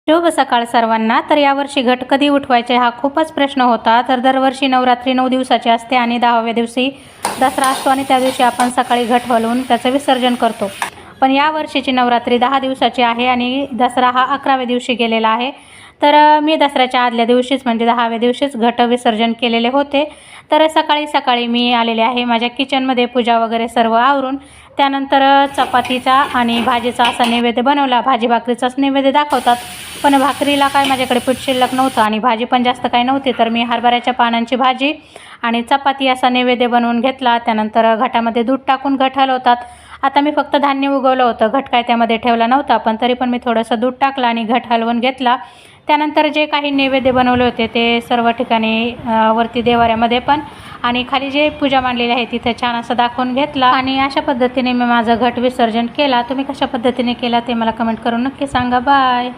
शुभ सकाळ सर्वांना। तर यावर्षी घट कधी उठवायचे हा खूपच प्रश्न होता। तर दरवर्षी नवरात्री 9 दिवसाची असते आणि 10व्या दिवशी दसरा असतो आणि त्या दिवशी आपण सकाळी घट हलवून त्याचं विसर्जन करतो। पण या वर्षीची नवरात्री 10 दिवसाची आहे आणि दसरा हा 11व्या दिवशी गेलेला आहे। तर मी दसऱ्याच्या आदल्या दिवशीच म्हणजे 10व्या दिवशीच घट विसर्जन केलेले होते। तर सकाळी सकाळी मी आलेले आहे माझ्या किचनमध्ये पूजा वगैरे सर्व आवरून। त्यानंतर चपातीचा आणि भाजीचा असा नैवेद्य बनवला। भाजी भाकरीचाच नैवेद्य दाखवतात, पण भाकरीला काय माझ्याकडे पीठ शिल्लक नव्हतं आणि भाजी पण जास्त काही नव्हती। तर मी हरभऱ्याच्या पानांची भाजी आणि चपाती असा नैवेद्य बनवून घेतला। त्यानंतर घटामध्ये दूध टाकून घट हलवतात। आता मी फक्त धान्य उगवलं होतं, घट काय त्यामध्ये ठेवला नव्हता, पण तरी पण मी थोडंसं दूध टाकलं आणि घट हलवून घेतला। त्यानंतर जे काही नैवेद्य बनवले होते ते सर्व ठिकाणी वरती देवाऱ्यामध्ये पण आणि खाली जे पूजा मांडलेली आहे तिथे छान असं दाखवून घेतला आणि अशा पद्धतीने मी माझं घट विसर्जन केला। तुम्ही कशा पद्धतीने केला ते मला कमेंट करून नक्की सांगा। बाय।